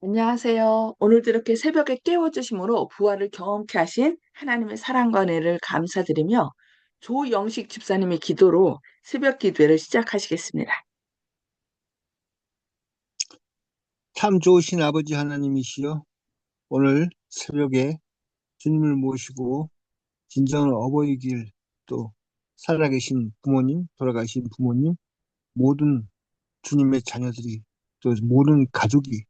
안녕하세요. 오늘도 이렇게 새벽에 깨워주심으로 부활을 경험케 하신 하나님의 사랑과 은혜를 감사드리며 조영식 집사님의 기도로 새벽 기도회를 시작하시겠습니다. 참 좋으신 아버지 하나님이시여, 오늘 새벽에 주님을 모시고 진정한 어버이길, 또 살아계신 부모님, 돌아가신 부모님, 모든 주님의 자녀들이, 또 모든 가족이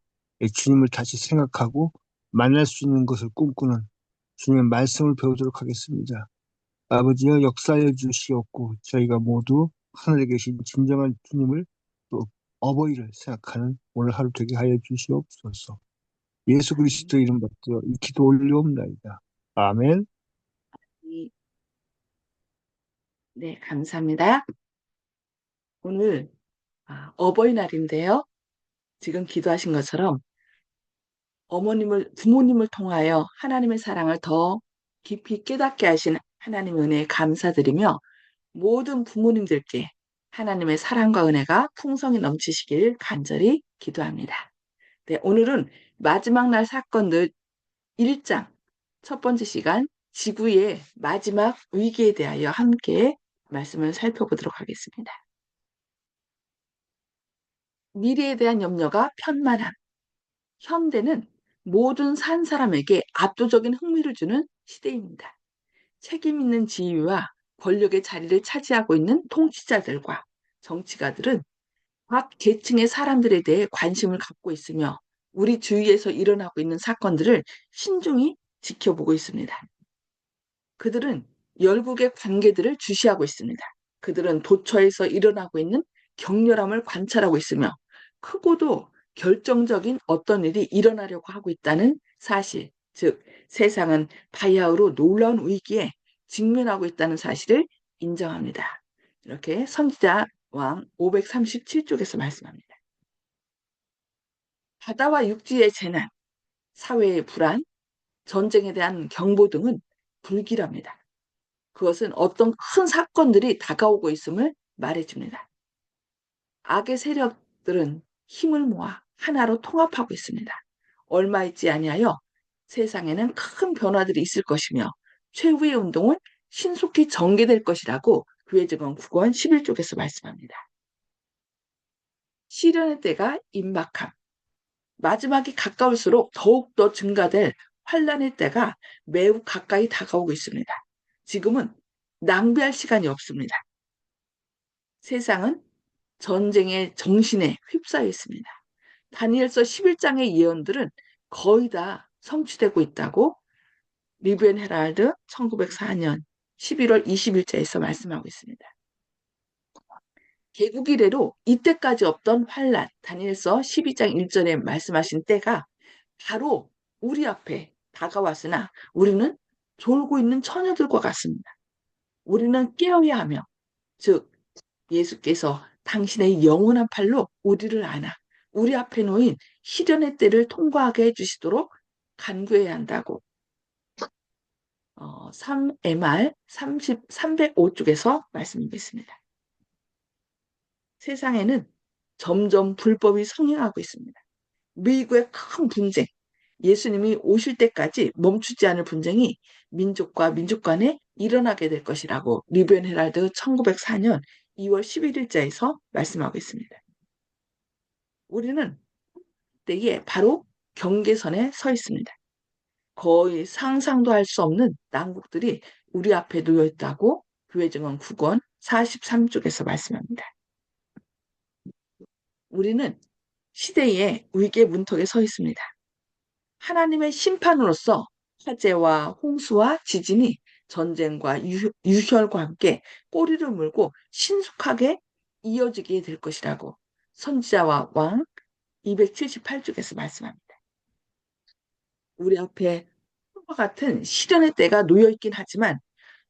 주님을 다시 생각하고 만날 수 있는 것을 꿈꾸는 주님의 말씀을 배우도록 하겠습니다. 아버지여, 역사해 주시옵고 저희가 모두 하늘에 계신 진정한 주님을, 또 어버이를 생각하는 오늘 하루 되게 하여 주시옵소서. 예수 그리스도 이름 받들어 이 기도 올려옵나이다. 아멘. 네, 감사합니다. 오늘 어버이날인데요. 지금 기도하신 것처럼 부모님을 통하여 하나님의 사랑을 더 깊이 깨닫게 하신 하나님의 은혜에 감사드리며 모든 부모님들께 하나님의 사랑과 은혜가 풍성히 넘치시길 간절히 기도합니다. 네, 오늘은 마지막 날 사건들 1장 첫 번째 시간 지구의 마지막 위기에 대하여 함께 말씀을 살펴보도록 하겠습니다. 미래에 대한 염려가 편만함. 현대는 모든 산 사람에게 압도적인 흥미를 주는 시대입니다. 책임 있는 지위와 권력의 자리를 차지하고 있는 통치자들과 정치가들은 각 계층의 사람들에 대해 관심을 갖고 있으며 우리 주위에서 일어나고 있는 사건들을 신중히 지켜보고 있습니다. 그들은 열국의 관계들을 주시하고 있습니다. 그들은 도처에서 일어나고 있는 격렬함을 관찰하고 있으며 크고도 결정적인 어떤 일이 일어나려고 하고 있다는 사실, 즉 세상은 바야흐로 놀라운 위기에 직면하고 있다는 사실을 인정합니다. 이렇게 선지자 왕 537쪽에서 말씀합니다. 바다와 육지의 재난, 사회의 불안, 전쟁에 대한 경보 등은 불길합니다. 그것은 어떤 큰 사건들이 다가오고 있음을 말해줍니다. 악의 세력들은 힘을 모아 하나로 통합하고 있습니다. 얼마 있지 아니하여 세상에는 큰 변화들이 있을 것이며 최후의 운동은 신속히 전개될 것이라고 교회증언 9권 11쪽에서 말씀합니다. 시련의 때가 임박함. 마지막이 가까울수록 더욱더 증가될 환란의 때가 매우 가까이 다가오고 있습니다. 지금은 낭비할 시간이 없습니다. 세상은 전쟁의 정신에 휩싸여 있습니다. 다니엘서 11장의 예언들은 거의 다 성취되고 있다고 리브앤 헤랄드 1904년 11월 20일자에서 말씀하고 있습니다. 개국 이래로 이때까지 없던 환란, 다니엘서 12장 1절에 말씀하신 때가 바로 우리 앞에 다가왔으나 우리는 졸고 있는 처녀들과 같습니다. 우리는 깨어야 하며, 즉 예수께서 당신의 영원한 팔로 우리를 안아 우리 앞에 놓인 시련의 때를 통과하게 해주시도록 간구해야 한다고 3MR 305쪽에서 말씀드렸습니다. 세상에는 점점 불법이 성행하고 있습니다. 미국의 큰 분쟁, 예수님이 오실 때까지 멈추지 않을 분쟁이 민족과 민족 간에 일어나게 될 것이라고 리브앤 헤랄드 1904년 2월 11일자에서 말씀하고 있습니다. 우리는 때에 바로 경계선에 서 있습니다. 거의 상상도 할 수 없는 난국들이 우리 앞에 놓여 있다고 교회증언 9권 43쪽에서 말씀합니다. 우리는 시대의 위기의 문턱에 서 있습니다. 하나님의 심판으로서 화재와 홍수와 지진이 전쟁과 유혈과 함께 꼬리를 물고 신속하게 이어지게 될 것이라고 선지자와 왕 278쪽에서 말씀합니다. 우리 앞에 과 같은 시련의 때가 놓여 있긴 하지만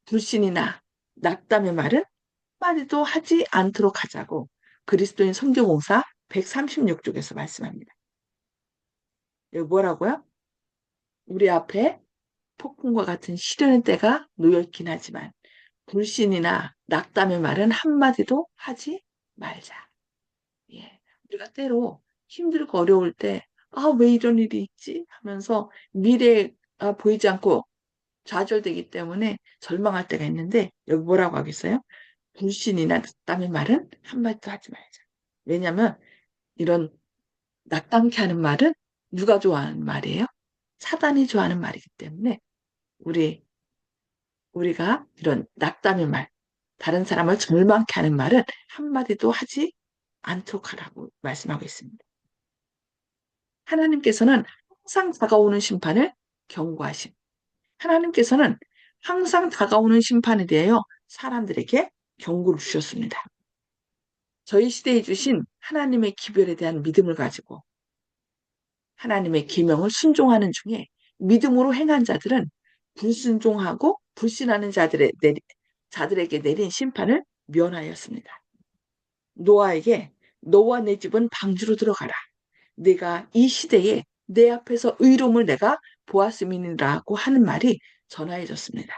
불신이나 낙담의 말은 한마디도 하지 않도록 하자고 그리스도인 성경공사 136쪽에서 말씀합니다. 여기 뭐라고요? 우리 앞에 폭풍과 같은 시련의 때가 놓여 있긴 하지만 불신이나 낙담의 말은 한마디도 하지 말자. 예. 우리가 때로 힘들고 어려울 때 아, 왜 이런 일이 있지? 하면서 미래가 보이지 않고 좌절되기 때문에 절망할 때가 있는데 여기 뭐라고 하겠어요? 불신이나 낙담의 말은 한마디도 하지 말자. 왜냐하면 이런 낙담케 하는 말은 누가 좋아하는 말이에요? 사단이 좋아하는 말이기 때문에 우리 우리가 이런 낙담의 말, 다른 사람을 절망케 하는 말은 한마디도 하지 않도록 하라고 말씀하고 있습니다. 하나님께서는 항상 다가오는 심판을 경고하심. 하나님께서는 항상 다가오는 심판에 대하여 사람들에게 경고를 주셨습니다. 저희 시대에 주신 하나님의 기별에 대한 믿음을 가지고 하나님의 계명을 순종하는 중에 믿음으로 행한 자들은 불순종하고 불신하는 자들에게 내린 심판을 면하였습니다. 노아에게 너와 내 집은 방주로 들어가라. 내가 이 시대에 내 앞에서 의로움을 내가 보았음이니라고 하는 말이 전하여졌습니다.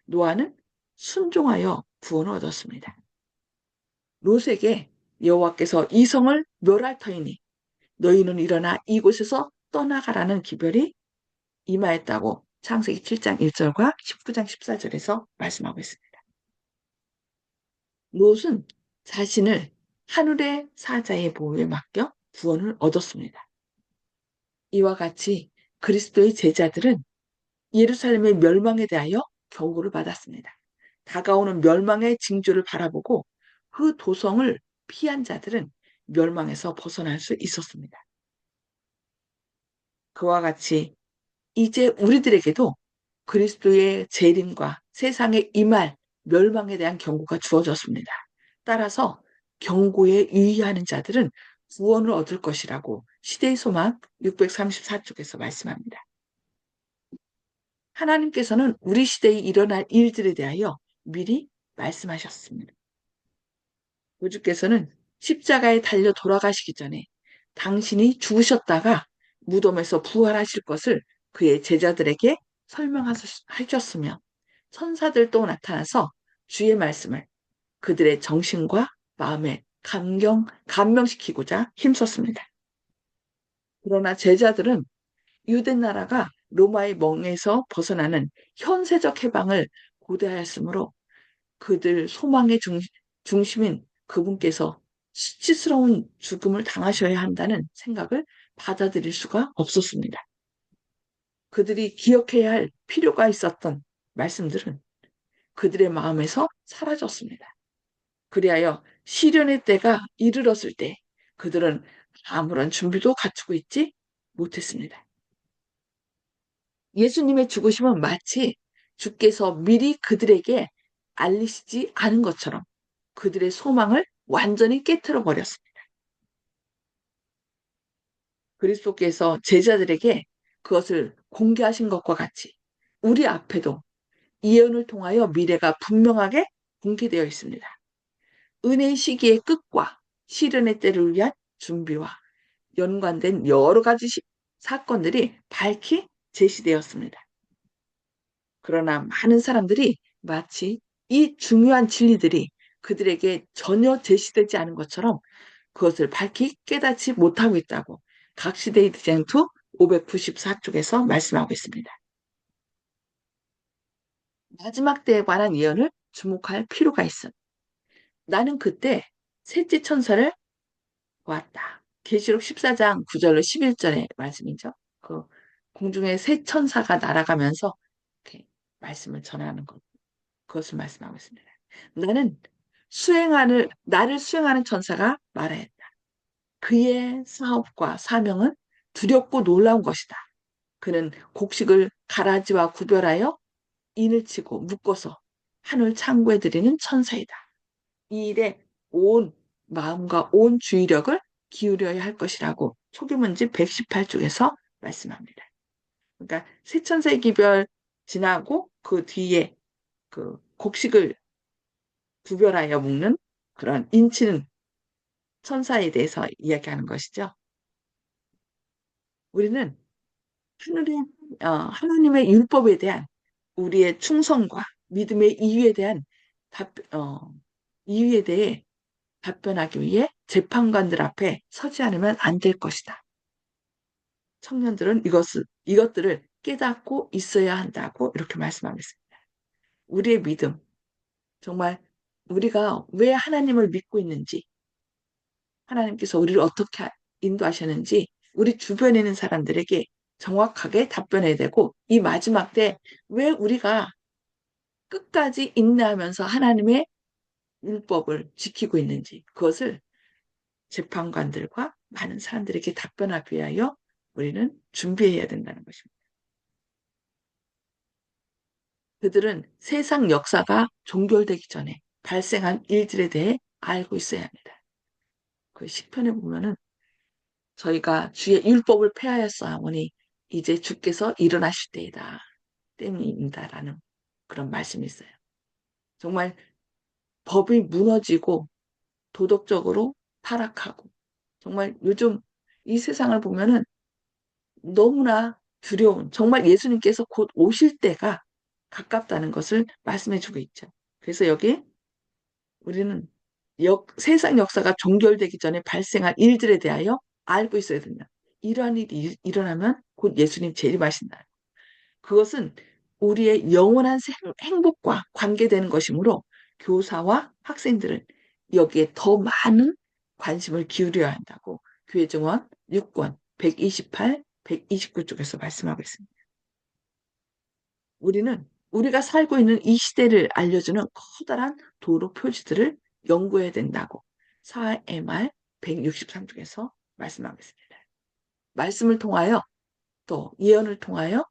노아는 순종하여 구원을 얻었습니다. 롯에게 여호와께서 이 성을 멸할 터이니 너희는 일어나 이곳에서 떠나가라는 기별이 임하였다고 창세기 7장 1절과 19장 14절에서 말씀하고 있습니다. 롯은 자신을 하늘의 사자의 보호에 맡겨 구원을 얻었습니다. 이와 같이 그리스도의 제자들은 예루살렘의 멸망에 대하여 경고를 받았습니다. 다가오는 멸망의 징조를 바라보고 그 도성을 피한 자들은 멸망에서 벗어날 수 있었습니다. 그와 같이 이제 우리들에게도 그리스도의 재림과 세상에 임할 멸망에 대한 경고가 주어졌습니다. 따라서 경고에 유의하는 자들은 구원을 얻을 것이라고 시대의 소망 634쪽에서 말씀합니다. 하나님께서는 우리 시대에 일어날 일들에 대하여 미리 말씀하셨습니다. 우주께서는 십자가에 달려 돌아가시기 전에 당신이 죽으셨다가 무덤에서 부활하실 것을 그의 제자들에게 설명하셨으며 천사들도 나타나서 주의 말씀을 그들의 정신과 마음에 감명시키고자 힘썼습니다. 그러나 제자들은 유대 나라가 로마의 멍에서 벗어나는 현세적 해방을 고대하였으므로 그들 소망의 중심인 그분께서 수치스러운 죽음을 당하셔야 한다는 생각을 받아들일 수가 없었습니다. 그들이 기억해야 할 필요가 있었던 말씀들은 그들의 마음에서 사라졌습니다. 그리하여 시련의 때가 이르렀을 때 그들은 아무런 준비도 갖추고 있지 못했습니다. 예수님의 죽으심은 마치 주께서 미리 그들에게 알리시지 않은 것처럼 그들의 소망을 완전히 깨트려 버렸습니다. 그리스도께서 제자들에게 그것을 공개하신 것과 같이 우리 앞에도 예언을 통하여 미래가 분명하게 공개되어 있습니다. 은혜의 시기의 끝과 시련의 때를 위한 준비와 연관된 여러 가지 사건들이 밝히 제시되었습니다. 그러나 많은 사람들이 마치 이 중요한 진리들이 그들에게 전혀 제시되지 않은 것처럼 그것을 밝히 깨닫지 못하고 있다고 각시대의 디쟁투 594쪽에서 말씀하고 있습니다. 마지막 때에 관한 예언을 주목할 필요가 있어. 나는 그때 셋째 천사를 보았다. 계시록 14장 9절로 11절의 말씀이죠. 그 공중에 새 천사가 날아가면서 이렇게 말씀을 전하는 것. 그것을 말씀하고 있습니다. 나를 수행하는 천사가 말하였다. 그의 사업과 사명은 두렵고 놀라운 것이다. 그는 곡식을 가라지와 구별하여 인을 치고 묶어서 하늘 창고에 들이는 천사이다. 이 일에 온 마음과 온 주의력을 기울여야 할 것이라고 초기문지 118쪽에서 말씀합니다. 그러니까 새 천사의 기별 지나고 그 뒤에 그 곡식을 구별하여 묶는 그런 인치는 천사에 대해서 이야기하는 것이죠. 우리는 하늘의, 하나님의 율법에 대한 우리의 충성과 믿음의 이유에 대해 답변하기 위해 재판관들 앞에 서지 않으면 안 될 것이다. 청년들은 이것들을 깨닫고 있어야 한다고 이렇게 말씀하겠습니다. 우리의 믿음, 정말 우리가 왜 하나님을 믿고 있는지, 하나님께서 우리를 어떻게 인도하셨는지 우리 주변에 있는 사람들에게 정확하게 답변해야 되고, 이 마지막 때 왜 우리가 끝까지 인내하면서 하나님의 율법을 지키고 있는지, 그것을 재판관들과 많은 사람들에게 답변하기 위하여 우리는 준비해야 된다는 것입니다. 그들은 세상 역사가 종결되기 전에 발생한 일들에 대해 알고 있어야 합니다. 그 시편에 보면은 저희가 주의 율법을 폐하였사오니 이제 주께서 일어나실 때이다. 때문입니다라는 그런 말씀이 있어요. 정말 법이 무너지고 도덕적으로 타락하고, 정말 요즘 이 세상을 보면은 너무나 두려운, 정말 예수님께서 곧 오실 때가 가깝다는 것을 말씀해 주고 있죠. 그래서 여기 우리는 세상 역사가 종결되기 전에 발생할 일들에 대하여 알고 있어야 된다. 이러한 일이 일어나면 곧 예수님 재림하신다. 그것은 우리의 영원한 행복과 관계되는 것이므로 교사와 학생들은 여기에 더 많은 관심을 기울여야 한다고 교회 정원 6권 128, 129쪽에서 말씀하고 있습니다. 우리는 우리가 살고 있는 이 시대를 알려주는 커다란 도로 표지들을 연구해야 된다고 4MR 163쪽에서 말씀하고 있습니다. 말씀을 통하여 또 예언을 통하여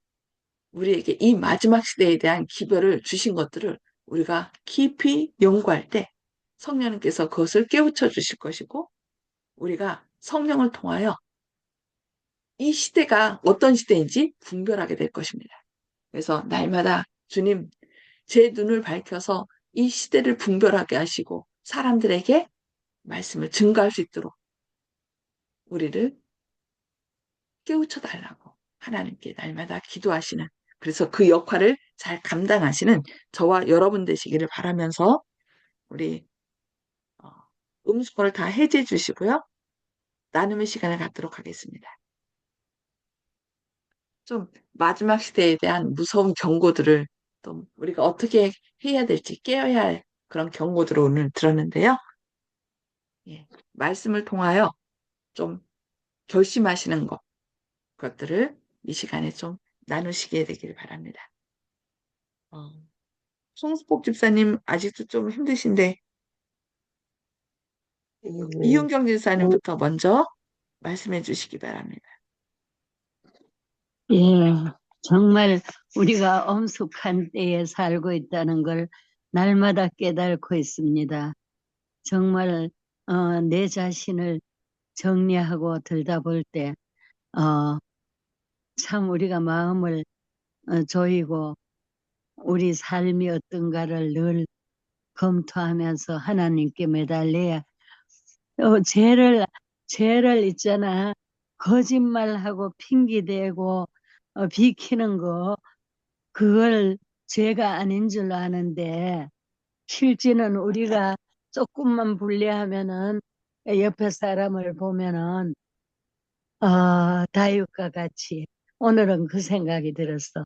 우리에게 이 마지막 시대에 대한 기별을 주신 것들을 우리가 깊이 연구할 때 성령님께서 그것을 깨우쳐 주실 것이고, 우리가 성령을 통하여 이 시대가 어떤 시대인지 분별하게 될 것입니다. 그래서 날마다 주님, 제 눈을 밝혀서 이 시대를 분별하게 하시고 사람들에게 말씀을 증거할 수 있도록 우리를 깨우쳐 달라고 하나님께 날마다 기도하시는, 그래서 그 역할을 잘 감당하시는 저와 여러분 되시기를 바라면서 우리 어, 음수거를 다 해제해 주시고요. 나눔의 시간을 갖도록 하겠습니다. 좀 마지막 시대에 대한 무서운 경고들을 또 우리가 어떻게 해야 될지 깨어야 할 그런 경고들을 오늘 들었는데요. 예, 말씀을 통하여 좀 결심하시는 것들을 이 시간에 좀 나누시게 되기를 바랍니다. 어, 송수복 집사님 아직도 좀 힘드신데 이윤경 집사님부터 먼저 말씀해 주시기 바랍니다. 예, 정말 우리가 엄숙한 때에 살고 있다는 걸 날마다 깨닫고 있습니다. 정말 내 자신을 정리하고 들여다볼 때 참 우리가 마음을 조이고 우리 삶이 어떤가를 늘 검토하면서 하나님께 매달려야 죄를 있잖아. 거짓말하고 핑계대고 비키는 거 그걸 죄가 아닌 줄 아는데 실제는 우리가 조금만 불리하면은 옆에 사람을 보면은 다윗과 같이 오늘은 그 생각이 들었어.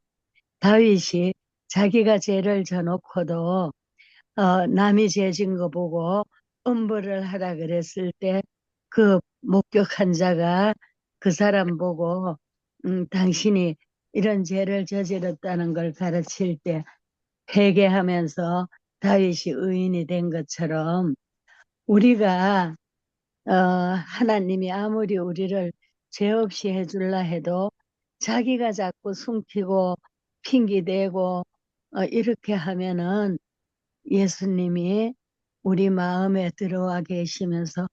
다윗이 자기가 죄를 져놓고도 남이 죄 진 거 보고 엄벌을 하라 그랬을 때 그 목격한 자가 그 사람 보고 당신이 이런 죄를 저질렀다는 걸 가르칠 때 회개하면서 다윗이 의인이 된 것처럼 우리가 하나님이 아무리 우리를 죄 없이 해줄라 해도 자기가 자꾸 숨기고 핑계대고 이렇게 하면은 예수님이 우리 마음에 들어와 계시면서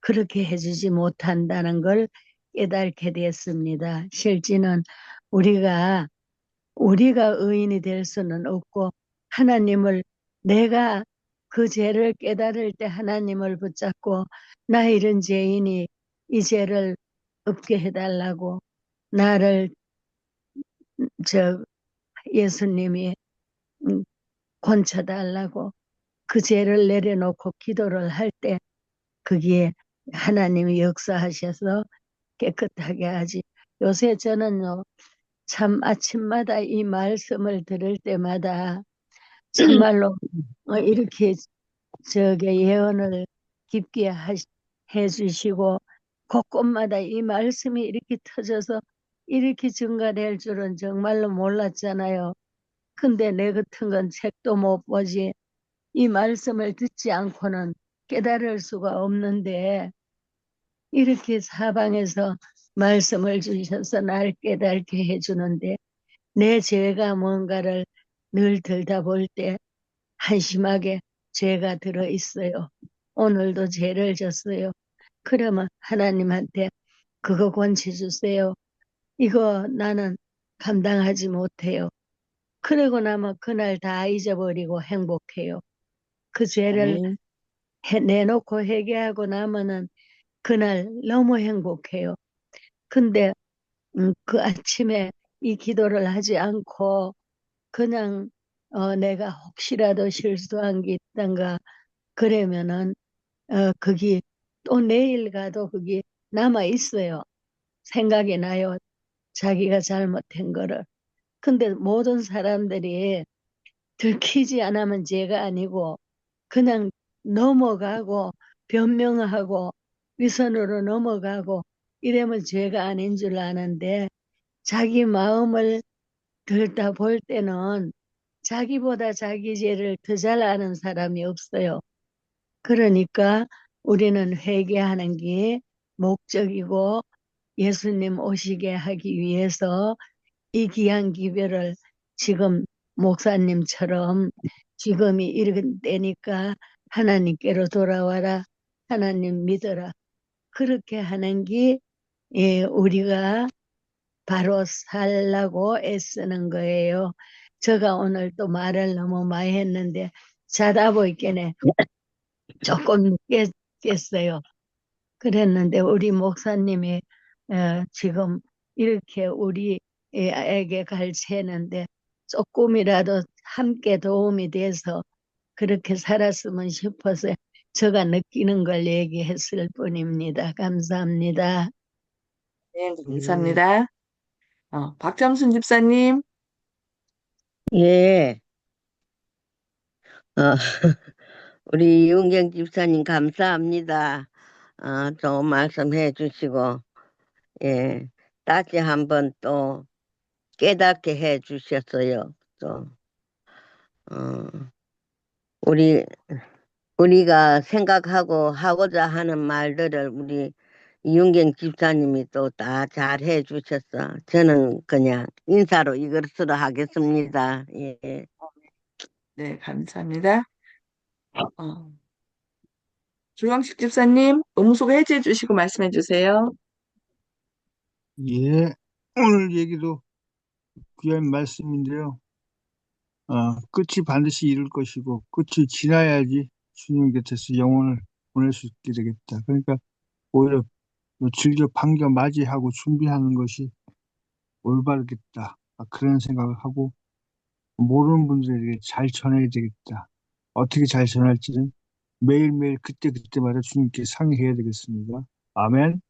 그렇게 해주지 못한다는 걸 깨닫게 됐습니다. 실제는 우리가 의인이 될 수는 없고 하나님을 내가 그 죄를 깨달을 때 하나님을 붙잡고 나 이런 죄인이 이 죄를 없게 해달라고 나를 저 예수님이 고쳐달라고 그 죄를 내려놓고 기도를 할 때 그게 하나님이 역사하셔서 깨끗하게 하지 요새 저는요, 참 아침마다 이 말씀을 들을 때마다 참말로 이렇게 예언을 깊게 해주시고 곳곳마다 이 말씀이 이렇게 터져서 이렇게 증가될 줄은 정말로 몰랐잖아요. 근데 내 같은 건 책도 못 보지 이 말씀을 듣지 않고는 깨달을 수가 없는데 이렇게 사방에서 말씀을 주셔서 날 깨닫게 해주는데 내 죄가 뭔가를 늘 들다 볼 때 한심하게 죄가 들어 있어요. 오늘도 죄를 졌어요. 그러면 하나님한테 그거 권치 주세요. 이거 나는 감당하지 못해요. 그러고 나면 그날 다 잊어버리고 행복해요. 그 죄를 아멘. 내놓고 회개하고 나면은 그날 너무 행복해요. 근데 그 아침에 이 기도를 하지 않고 그냥 내가 혹시라도 실수한 게 있던가 그러면은 거기 또 내일 가도 그게 남아 있어요. 생각이 나요. 자기가 잘못한 거를. 근데 모든 사람들이 들키지 않으면 죄가 아니고 그냥 넘어가고 변명하고 위선으로 넘어가고 이러면 죄가 아닌 줄 아는데 자기 마음을 들다 볼 때는 자기보다 자기 죄를 더 잘 아는 사람이 없어요. 그러니까 우리는 회개하는 게 목적이고 예수님 오시게 하기 위해서 이 귀한 기별을 지금 목사님처럼 지금이 이런 때니까 하나님께로 돌아와라. 하나님 믿어라. 그렇게 하는 게 우리가 바로 살라고 애쓰는 거예요. 제가 오늘 또 말을 너무 많이 했는데 자다 보니까 조금 늦게 깼어요. 그랬는데 우리 목사님이 지금 이렇게 우리에게 가르치는데 조금이라도 함께 도움이 돼서 그렇게 살았으면 싶어서 제가 느끼는 걸 얘기했을 뿐입니다. 감사합니다. 네, 감사합니다. 박jam순 집사님. 예, 어, 우리 윤경 집사님 감사합니다. 좋은 말씀해 주시고, 예, 다시 한번 또 깨닫게 해 주셨어요. 또, 어, 우리, 우리가 생각하고 하고자 하는 말들을 우리 윤경 집사님이 또 다 잘 해 주셨어. 저는 그냥 인사로 이것으로 하겠습니다. 예. 네, 감사합니다. 어, 조영식 집사님, 음소 해제해 주시고 말씀해 주세요. 예, 오늘 얘기도 귀한 말씀인데요. 끝이 반드시 이룰 것이고 끝이 지나야지 주님 곁에서 영혼을 보낼 수 있게 되겠다. 그러니까 오히려 즐겨 반겨 맞이하고 준비하는 것이 올바르겠다. 그런 생각을 하고 모르는 분들에게 잘 전해야 되겠다. 어떻게 잘 전할지는 매일매일 그때그때마다 주님께 상의해야 되겠습니다. 아멘.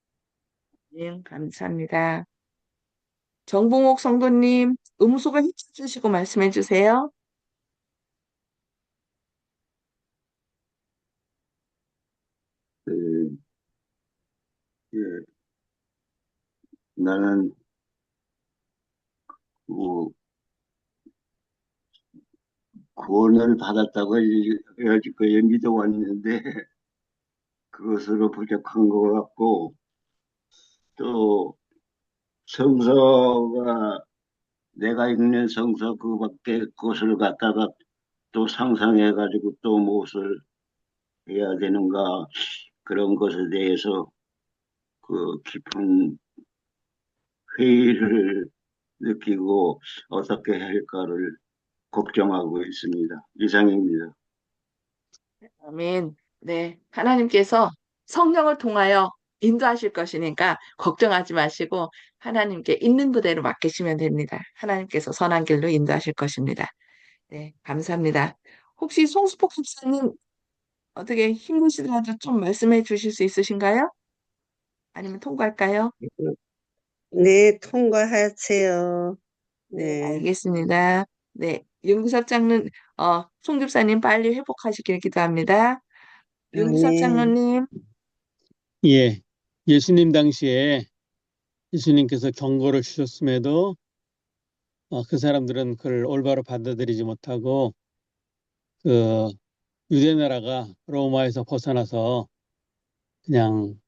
네, 감사합니다. 정봉옥 성도님, 음소거 해제 주시고 말씀해 주세요. 그, 예, 나는 뭐 구원을 받았다고 여지껏 믿어왔는데 그것으로 부족한 것 같고 또 성서가 내가 읽는 성서 그밖에 그것을 갖다가 또 상상해가지고 또 무엇을 해야 되는가 그런 것에 대해서 그 깊은 회의를 느끼고 어떻게 할까를 걱정하고 있습니다. 이상입니다. 아멘. 네, 하나님께서 성령을 통하여 인도하실 것이니까 걱정하지 마시고 하나님께 있는 그대로 맡기시면 됩니다. 하나님께서 선한 길로 인도하실 것입니다. 네, 감사합니다. 혹시 송수폭 집사님 어떻게 힘드시더라도 좀 말씀해 주실 수 있으신가요? 아니면 통과할까요? 네, 통과하세요. 네, 네. 알겠습니다. 네, 윤구석 장로님, 송 집사님 빨리 회복하시길 기도합니다. 윤구석 네. 장로님, 예, 예수님 당시에 예수님께서 경고를 주셨음에도 그 사람들은 그걸 올바로 받아들이지 못하고 그 유대 나라가 로마에서 벗어나서 그냥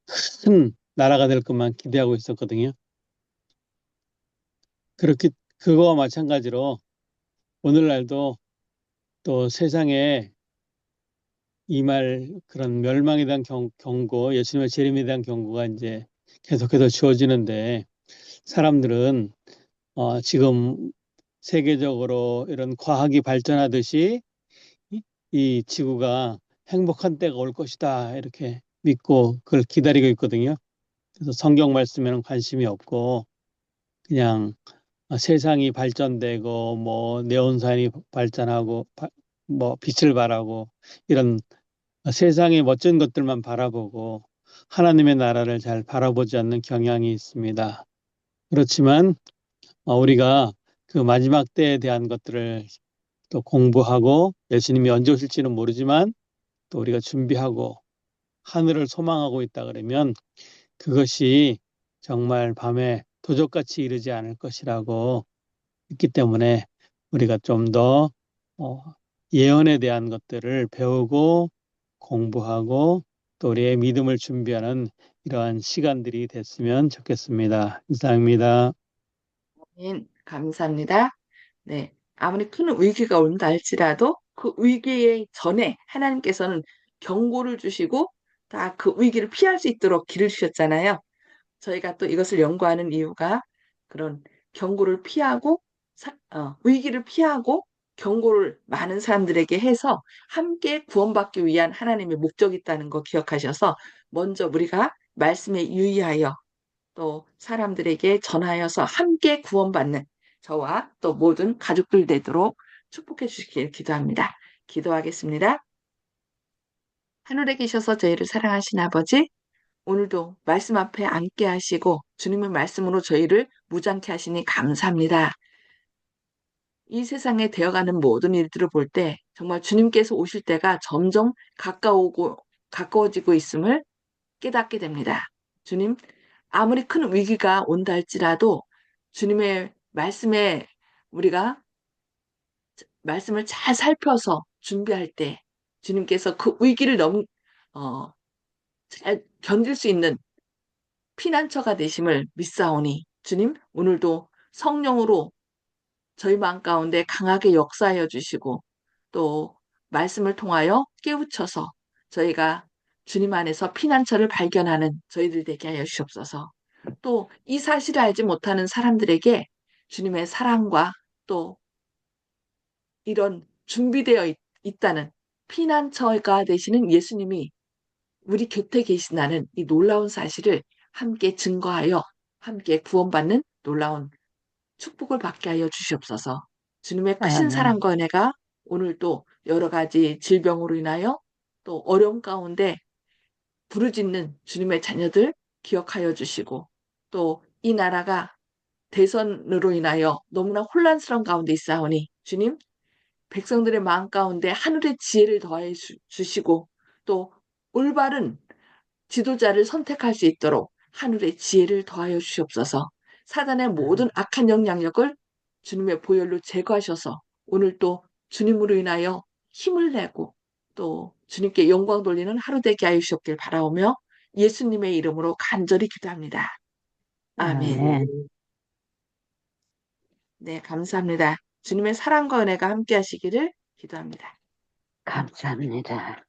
큰 나라가 될 것만 기대하고 있었거든요. 그렇게 그거와 마찬가지로 오늘날도 또 세상에 이 말 그런 멸망에 대한 경고, 예수님의 재림에 대한 경고가 이제 계속해서 주어지는데 사람들은 지금 세계적으로 이런 과학이 발전하듯이 이 지구가 행복한 때가 올 것이다 이렇게 믿고 그걸 기다리고 있거든요. 그래서 성경 말씀에는 관심이 없고 그냥 세상이 발전되고 뭐 네온산이 발전하고 뭐 빛을 발하고 이런 세상의 멋진 것들만 바라보고 하나님의 나라를 잘 바라보지 않는 경향이 있습니다. 그렇지만 우리가 그 마지막 때에 대한 것들을 또 공부하고 예수님이 언제 오실지는 모르지만 또 우리가 준비하고 하늘을 소망하고 있다 그러면 그것이 정말 밤에 도적같이 이르지 않을 것이라고 있기 때문에 우리가 좀 더 예언에 대한 것들을 배우고 공부하고 또 우리의 믿음을 준비하는 이러한 시간들이 됐으면 좋겠습니다. 이상입니다. 네, 감사합니다. 네, 아무리 큰 위기가 온다 할지라도 그 위기의 전에 하나님께서는 경고를 주시고 다 그 위기를 피할 수 있도록 길을 주셨잖아요. 저희가 또 이것을 연구하는 이유가 그런 경고를 피하고 위기를 피하고 경고를 많은 사람들에게 해서 함께 구원받기 위한 하나님의 목적이 있다는 거 기억하셔서 먼저 우리가 말씀에 유의하여 또 사람들에게 전하여서 함께 구원받는 저와 또 모든 가족들 되도록 축복해 주시길 기도합니다. 기도하겠습니다. 하늘에 계셔서 저희를 사랑하신 아버지, 오늘도 말씀 앞에 앉게 하시고 주님의 말씀으로 저희를 무장케 하시니 감사합니다. 이 세상에 되어가는 모든 일들을 볼 때 정말 주님께서 오실 때가 점점 가까워지고 있음을 깨닫게 됩니다. 주님, 아무리 큰 위기가 온다 할지라도 주님의 말씀에 우리가 말씀을 잘 살펴서 준비할 때 주님께서 그 위기를 어, 잘 견딜 수 있는 피난처가 되심을 믿사오니 주님, 오늘도 성령으로 저희 마음 가운데 강하게 역사하여 주시고 또 말씀을 통하여 깨우쳐서 저희가 주님 안에서 피난처를 발견하는 저희들 되게 하여 주시옵소서. 또 이 사실을 알지 못하는 사람들에게 주님의 사랑과 또 이런 있다는 피난처가 되시는 예수님이 우리 곁에 계신다는 이 놀라운 사실을 함께 증거하여 함께 구원받는 놀라운 축복을 받게 하여 주시옵소서. 주님의 크신 아멘. 사랑과 은혜가 오늘도 여러 가지 질병으로 인하여 또 어려움 가운데 부르짖는 주님의 자녀들 기억하여 주시고 또 이 나라가 대선으로 인하여 너무나 혼란스러운 가운데 있사오니 주님 백성들의 마음 가운데 하늘의 지혜를 더해 주시고 또 올바른 지도자를 선택할 수 있도록 하늘의 지혜를 더하여 주시옵소서. 사단의 모든 악한 영향력을 주님의 보혈로 제거하셔서 오늘 또 주님으로 인하여 힘을 내고 또 주님께 영광 돌리는 하루 되게 하여 주셨길 바라오며 예수님의 이름으로 간절히 기도합니다. 아멘. 아멘. 네, 감사합니다. 주님의 사랑과 은혜가 함께 하시기를 기도합니다. 감사합니다.